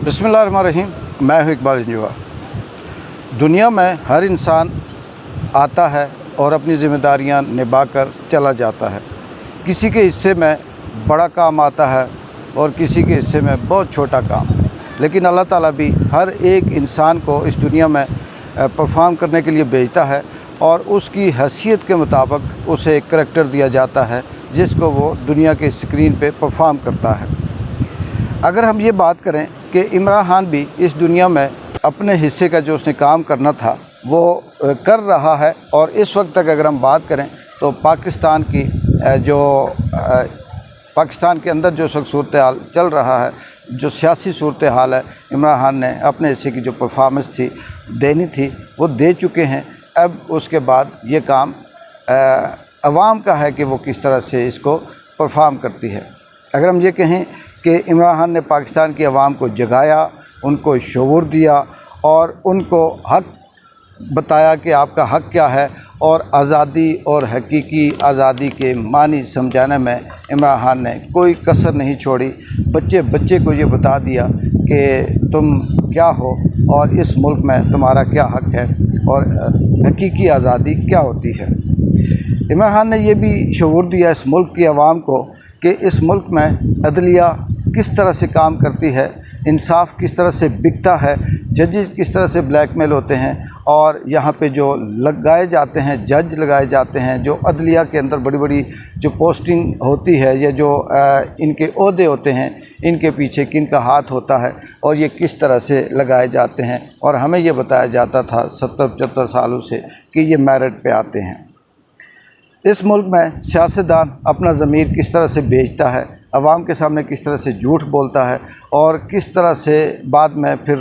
बिस्मिल्लाहिर्रहमानिर्रहीम। मैं हूँ इकबाल इंजुआ। दुनिया में हर इंसान आता है और अपनी ज़िम्मेदारियाँ निभाकर चला जाता है। किसी के हिस्से में बड़ा काम आता है और किसी के हिस्से में बहुत छोटा काम। लेकिन अल्लाह ताला भी हर एक इंसान को इस दुनिया में परफॉर्म करने के लिए भेजता है और उसकी हैसियत के मुताबिक उसे एक करैक्टर दिया जाता है जिसको वो दुनिया के स्क्रीन पे परफॉर्म करता है। अगर हम ये बात करें कि इमरान खान भी इस दुनिया में अपने हिस्से का जो उसने काम करना था वो कर रहा है, और इस वक्त तक अगर हम बात करें तो पाकिस्तान के अंदर जो सूरत हाल चल रहा है, जो सियासी सूरत हाल है, इमरान खान ने अपने हिस्से की जो परफॉर्मेंस थी देनी थी वो दे चुके हैं। अब उसके बाद ये काम अवाम का है कि वो किस तरह से इसको परफॉर्म करती है। अगर हम ये कहें कि इमरान खान ने पाकिस्तान की आवाम को जगाया, उनको शऊर दिया और उनको हक़ बताया कि आपका हक़ क्या है, और आज़ादी और हकीकी आज़ादी के मानी समझाने में इमरान खान ने कोई कसर नहीं छोड़ी। बच्चे को ये बता दिया कि तुम क्या हो और इस मुल्क में तुम्हारा क्या हक़ है और हकीकी आज़ादी क्या होती है। इमरान खान ने यह भी शऊर दिया इस मुल्क की आवाम को कि इस मुल्क में अदलिया किस तरह से काम करती है, इंसाफ किस तरह से बिकता है, जजेस किस तरह से ब्लैकमेल होते हैं, और यहाँ पे जो लगाए जाते हैं जज लगाए जाते हैं, जो अदलिया के अंदर बड़ी बड़ी जो पोस्टिंग होती है या जो इनके ओहदे होते हैं, इनके पीछे किन का हाथ होता है और ये किस तरह से लगाए जाते हैं। और हमें ये बताया जाता था 70-75 सालों से कि ये मेरिट पे आते हैं। इस मुल्क में सियासतदान अपना ज़मीर किस तरह से बेचता है, अवाम के सामने किस तरह से झूठ बोलता है और किस तरह से बाद में फिर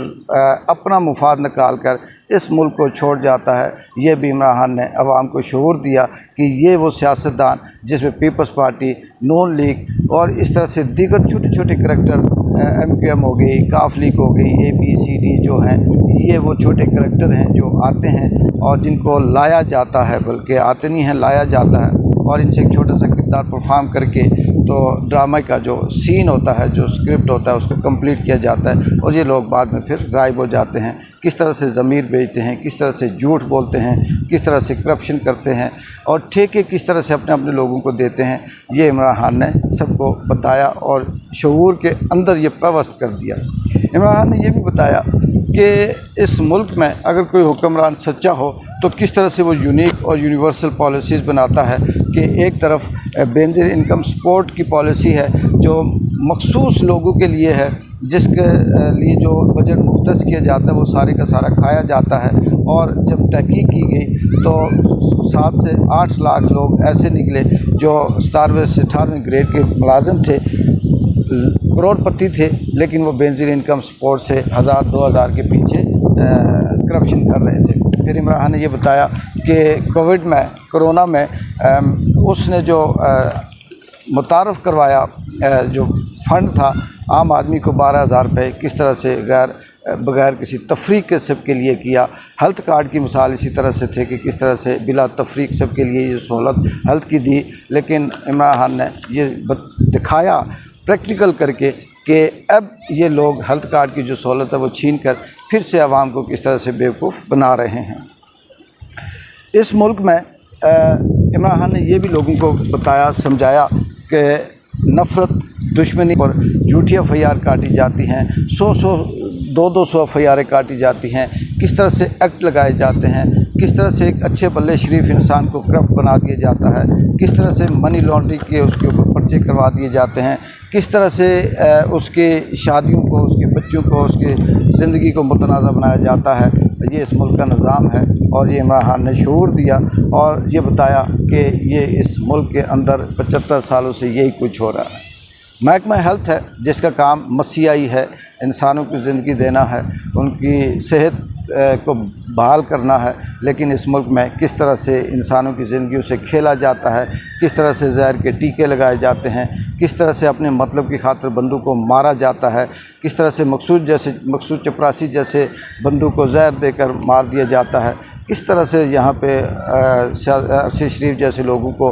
अपना मुफाद निकाल कर इस मुल्क को छोड़ जाता है। ये भी इमरान खान ने अवाम को शऊर दिया कि ये वो सियासतदान जिसमें पीपल्स पार्टी, नून लीग और इस तरह से दीगर छोटे छोटे करैक्टर, MQM हो गई, काफ लीग हो गई, ABCD जो हैं, ये वो छोटे करैक्टर हैं जो आते हैं और जिनको लाया जाता है, बल्कि आते नहीं हैं, लाया जाता है, और इनसे एक छोटा सा किरदार परफॉर्म करके तो ड्रामा का जो सीन होता है, जो स्क्रिप्ट होता है, उसको कंप्लीट किया जाता है और ये लोग बाद में फिर गायब हो जाते हैं। किस तरह से ज़मीर बेचते हैं, किस तरह से झूठ बोलते हैं, किस तरह से करप्शन करते हैं और ठेके किस तरह से अपने अपने लोगों को देते हैं, ये इमरान खान ने सबको बताया और शऊर के अंदर ये पेवस्त कर दिया। इमरान खान ने ये भी बताया कि इस मुल्क में अगर कोई हुक्मरान सच्चा हो तो किस तरह से वो यूनिक और यूनिवर्सल पॉलिसीज़ बनाता है कि एक तरफ बेनज़ीर इनकम सपोर्ट की पॉलिसी है जो मखसूस लोगों के लिए है, जिसके लिए जो बजट मुख्तस किया जाता है वो सारे का सारा खाया जाता है। और जब तहकीक की गई तो 7 से 8 लाख लोग ऐसे निकले जो 17वें से 18वें ग्रेड के मुलाजिम थे, करोड़पति थे, लेकिन वो बेनज़ीर इनकम सपोर्ट से 1000-2000 के पीछे करप्शन कर रहे थे। फिर इमरान खान ने ये बताया कि कोरोना में उसने जो मुतारफ़ करवाया जो फ़ंड था आम आदमी को 12,000 रुपये, किस तरह से बग़ैर किसी तफरीक के सबके लिए किया। हेल्थ कार्ड की मिसाल इसी तरह से थे कि किस तरह से बिला तफरीक सबके लिए ये सहूलत हेल्थ की दी। लेकिन इमरान खान ने ये दिखाया प्रैक्टिकल करके कि अब ये लोग हेल्थ कार्ड की जो सहूलत है वो छीन कर फिर से आवाम को किस तरह से बेवकूफ़ बना रहे हैं। इस मुल्क में इमरान खान ने ये भी लोगों को बताया, समझाया कि नफ़रत, दुश्मनी और झूठी FIR काटी जाती हैं, 100-200 FIR काटी जाती हैं, किस तरह से एक्ट लगाए जाते हैं, किस तरह से एक अच्छे भले शरीफ इंसान को करप्ट बना दिया जाता है, किस तरह से मनी लॉन्ड्रिंग के उसके ऊपर पर्चे करवा दिए जाते हैं, किस तरह से उसके शादियों को, उसके बच्चों को, उसके ज़िंदगी को मुतनाज़ा बनाया जाता है। ये इस मुल्क का निज़ाम है और ये इमरान खान ने शऊर दिया और ये बताया कि ये इस मुल्क के अंदर 75 सालों से यही कुछ हो रहा है। महकमा हेल्थ है जिसका काम मसीहाई है, इंसानों की ज़िंदगी देना है, उनकी सेहत को बहाल करना है, लेकिन इस मुल्क में किस तरह से इंसानों की ज़िंदगियों से खेला जाता है, किस तरह से जहर के टीके लगाए जाते हैं, किस तरह से अपने मतलब की खातिर बंदूक को मारा जाता है, किस तरह से मकसूद चपरासी जैसे बंदूक को जहर देकर मार दिया जाता है, किस तरह से यहाँ पे अरशी शरीफ जैसे लोगों को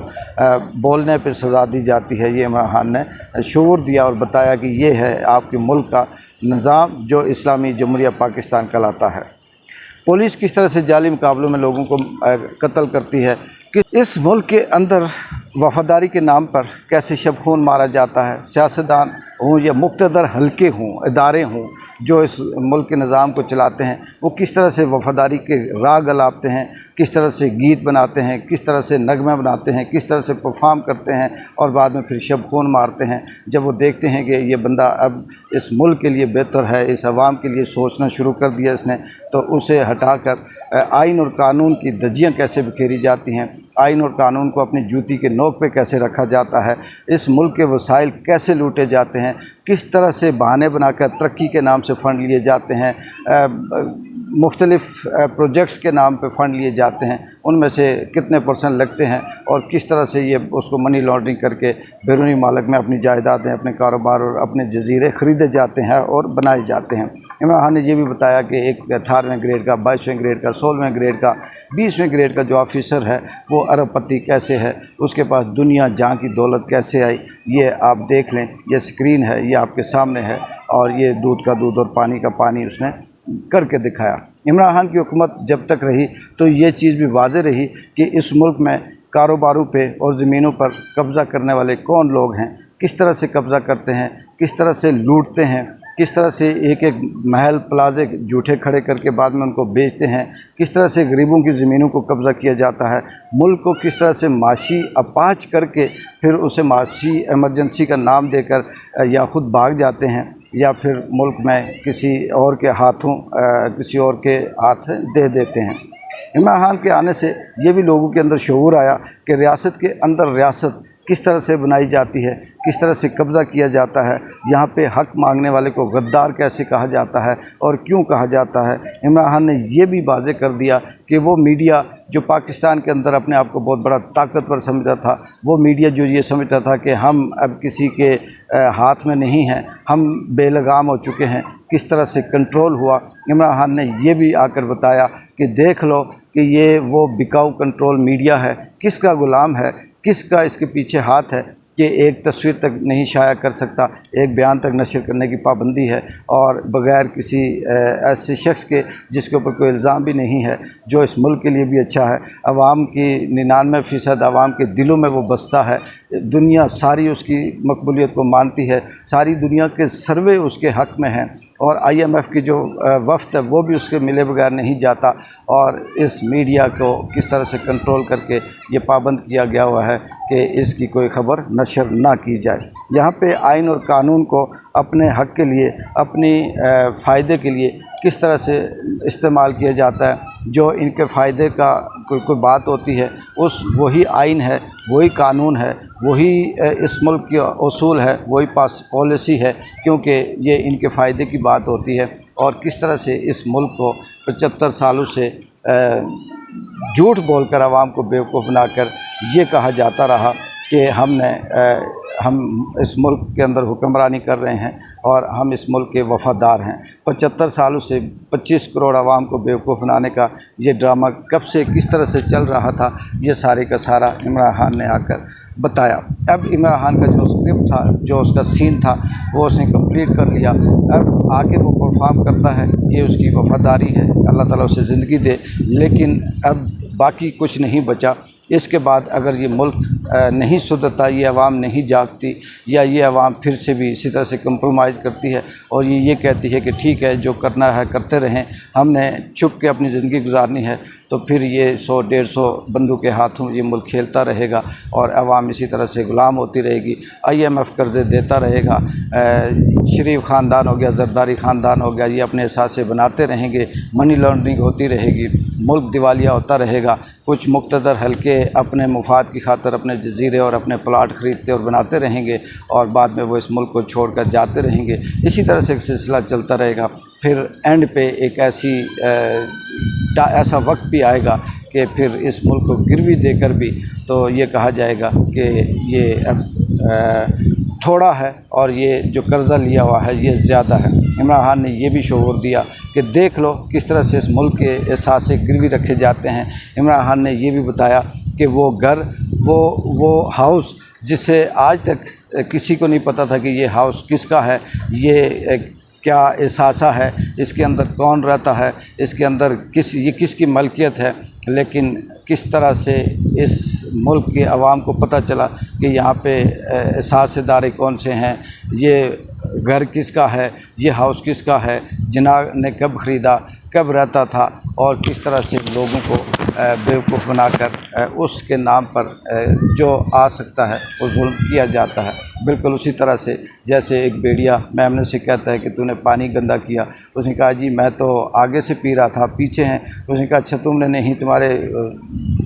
बोलने पे सज़ा दी जाती है। ये इमरान खान ने शऊर दिया और बताया कि ये है आपके मुल्क का निज़ाम जो इस्लामी जमहूरिया पाकिस्तान कहलाता है। पुलिस किस तरह से जाली मुकाबलों में लोगों को कत्ल करती है, कि इस मुल्क के अंदर वफ़ादारी के नाम पर कैसे शब खून मारा जाता है। सियासतदान हों या मुक़्तदर हल्के हों, इदारे हों जो इस मुल्क के निज़ाम को चलाते हैं, वो किस तरह से वफ़ादारी के राग अलापते हैं, किस तरह से गीत बनाते हैं, किस तरह से नगमे बनाते हैं, किस तरह से परफॉर्म करते हैं और बाद में फिर शब खून मारते हैं। जब वो देखते हैं कि ये बंदा अब इस मुल्क के लिए बेहतर है, इस आवाम के लिए सोचना शुरू कर दिया इसने, तो उसे हटाकर आइन और कानून की धज्जियाँ कैसे बिखेरी जाती हैं, आइन और कानून को अपनी जूती के नोक पे कैसे रखा जाता है, इस मुल्क के वसाइल कैसे लूटे जाते हैं, किस तरह से बहाने बनाकर तरक्की के नाम से फ़ंड लिए जाते हैं, मुख्तलिफ़ प्रोजेक्ट्स के नाम पे फ़ंड लिए जाते हैं, उनमें से कितने % लगते हैं और किस तरह से ये उसको मनी लॉन्ड्रिंग करके बैरूनी मालिक में अपनी जायदादें, अपने कारोबार और अपने जजीरे ख़रीदे जाते हैं और बनाए जाते हैं। इमरान खान ने ये भी बताया कि एक 18वें ग्रेड का, 22वें ग्रेड का, 16वें ग्रेड का, 20वें ग्रेड का जो ऑफिसर है वो अरबपति कैसे है, उसके पास दुनिया जहाँ की दौलत कैसे आई, ये आप देख लें। ये स्क्रीन है, ये आपके सामने है और ये दूध का दूध और पानी का पानी उसने करके दिखाया। इमरान खान की हुकूमत जब तक रही तो ये चीज़ भी वाज़ेह रही कि इस मुल्क में कारोबारों पे और ज़मीनों पर कब्ज़ा करने वाले कौन लोग हैं, किस तरह से कब्ज़ा करते हैं, किस तरह से लूटते हैं, किस तरह से एक एक महल प्लाजे झूठे खड़े करके बाद में उनको बेचते हैं, किस तरह से गरीबों की ज़मीनों को कब्ज़ा किया जाता है, मुल्क को किस तरह से माशी अपाच करके फिर उसे माशी इमरजेंसी का नाम देकर या ख़ुद भाग जाते हैं या फिर मुल्क में किसी और के हाथों किसी और के हाथ दे देते हैं। इमरान खान के आने से ये भी लोगों के अंदर शऊर आया कि रियासत के अंदर रियासत किस तरह से बनाई जाती है, किस तरह से कब्ज़ा किया जाता है, यहाँ पे हक़ मांगने वाले को गद्दार कैसे कहा जाता है और क्यों कहा जाता है। इमरान खान ने ये भी वाज़ेह कर दिया कि वो मीडिया जो पाकिस्तान के अंदर अपने आप को बहुत बड़ा ताकतवर समझता था, वो मीडिया जो ये समझता था कि हम अब किसी के हाथ में नहीं हैं, हम बेलगाम हो चुके हैं, किस तरह से कंट्रोल हुआ। इमरान खान ने ये भी आकर बताया कि देख लो कि ये वो बिकाऊ कंट्रोल मीडिया है, किसका गुलाम है, किसका इसके पीछे हाथ है कि एक तस्वीर तक नहीं शाया कर सकता, एक बयान तक नशर करने की पाबंदी है और बग़ैर किसी ऐसे शख्स के जिसके ऊपर कोई इल्ज़ाम भी नहीं है, जो इस मुल्क के लिए भी अच्छा है, आवाम की 99% आवाम के दिलों में वो बसता है, दुनिया सारी उसकी मकबूलियत को मानती है, सारी दुनिया के सर्वे उसके हक़ में हैं और IMF की जो वफ़द है वो भी उसके मिले बगैर नहीं जाता। और इस मीडिया को किस तरह से कंट्रोल करके ये पाबंद किया गया हुआ है कि इसकी कोई ख़बर नशर ना की जाए। यहाँ पे आइन और कानून को अपने हक़ के लिए, अपनी फ़ायदे के लिए किस तरह से इस्तेमाल किया जाता है। जो इनके फ़ायदे का कोई बात होती है, उस वही आइन है, वही कानून है, वही इस मुल्क की उसूल है, वही पास पॉलिसी है, क्योंकि ये इनके फ़ायदे की बात होती है। और किस तरह से इस मुल्क को 75 सालों से झूठ बोलकर आवाम को बेवकूफ़ बनाकर ये कहा जाता रहा कि हम इस मुल्क के अंदर हुक्मरानी कर रहे हैं और हम इस मुल्क के वफ़ादार हैं। 75 सालों से 25 करोड़ आवाम को बेवकूफ़ बनाने का ये ड्रामा कब से किस तरह से चल रहा था, ये सारे का सारा इमरान खान ने आकर बताया। अब इमरान खान का जो स्क्रिप्ट था, जो उसका सीन था, वो उसने कंप्लीट कर लिया। अब आगे वो परफॉर्म करता है, ये उसकी वफ़ादारी है, अल्लाह ताला उसे ज़िंदगी दे। लेकिन अब बाकी कुछ नहीं बचा। इसके बाद अगर ये मुल्क नहीं सुधरता, ये आवाम नहीं जागती, या ये आवाम फिर से भी इसी तरह से कंप्रोमाइज़ करती है और ये कहती है कि ठीक है जो करना है करते रहें, हमने छुप के अपनी ज़िंदगी गुजारनी है, तो फिर ये 100-150 बंदूक के हाथों ये मुल्क खेलता रहेगा और आवाम इसी तरह से ग़ुलाम होती रहेगी। IMF कर्ज़े देता रहेगा, शरीफ ख़ानदान हो गया, ज़रदारी ख़ानदान हो गया, ये अपने हिसाब से बनाते रहेंगे, मनी लॉन्ड्रिंग होती रहेगी, मुल्क दिवालिया होता रहेगा। कुछ मुक़्तदर हल्के अपने मुफाद की खातर अपने जजीरे और अपने प्लाट ख़रीदते और बनाते रहेंगे और बाद में वो इस मुल्क को छोड़कर जाते रहेंगे। इसी तरह से एक सिलसिला चलता रहेगा। फिर एंड पे एक ऐसा वक्त भी आएगा कि फिर इस मुल्क को गिरवी देकर भी तो ये कहा जाएगा कि ये अब थोड़ा है और ये जो कर्ज़ा लिया हुआ है ये ज़्यादा है। इमरान खान ने ये भी शऊर दिया कि देख लो किस तरह से इस मुल्क के एहसास से गिरवी रखे जाते हैं। इमरान खान ने ये भी बताया कि वो घर, वो हाउस जिसे आज तक किसी को नहीं पता था कि ये हाउस किसका है, ये क्या एहसासा है, इसके अंदर कौन रहता है, इसके अंदर ये किसकी मलकियत है, लेकिन किस तरह से इस मुल्क के अवाम को पता चला कि यहाँ पे एहसासदारे कौन से हैं, ये घर किसका है, ये हाउस किसका है, जिना ने कब ख़रीदा, कब रहता था, और किस तरह से लोगों को बेवकूफ़ बनाकर उसके नाम पर जो आ सकता है वो जुल्म किया जाता है। बिल्कुल उसी तरह से जैसे एक भेड़िया मेमने से कहता है कि तूने पानी गंदा किया, उसने कहा जी मैं तो आगे से पी रहा था, पीछे हैं। उसने कहा अच्छा तुमने नहीं, तुम्हारे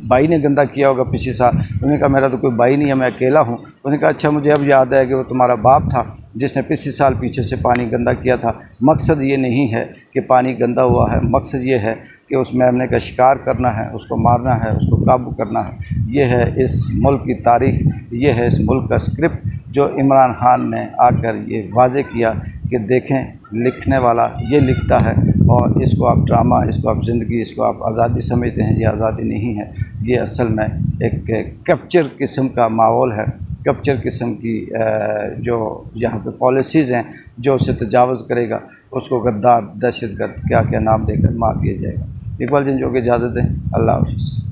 भाई ने गंदा किया होगा पिछले साल। उसने कहा मेरा तो कोई भाई नहीं है, मैं अकेला हूँ। उसने कहा अच्छा मुझे अब याद है कि वो तुम्हारा बाप था जिसने पिछले साल पीछे से पानी गंदा किया था। मकसद ये नहीं है कि पानी गंदा हुआ है, मकसद ये है कि उस मेमने का शिकार करना है, उसको मारना है, उसको काबू करना है। ये है इस मुल्क की तारीख़, ये है इस मुल्क का स्क्रिप्ट जो इमरान खान ने आकर ये वाज़े किया कि देखें लिखने वाला ये लिखता है, और इसको आप ड्रामा, इसको आप ज़िंदगी, इसको आप आज़ादी समझते हैं। ये आज़ादी नहीं है, ये असल में एक कैप्चर किस्म का माहौल है, कैप्चर किस्म की जो यहाँ पे पॉलिसीज़ हैं, जो उसे तजावज़ करेगा उसको गद्दार, दहशतगर्द, क्या क्या नाम देकर मार दिया जाएगा। इकबाल जिन जो कि इजाज़त दें। अल्लाह हाफ़िज़।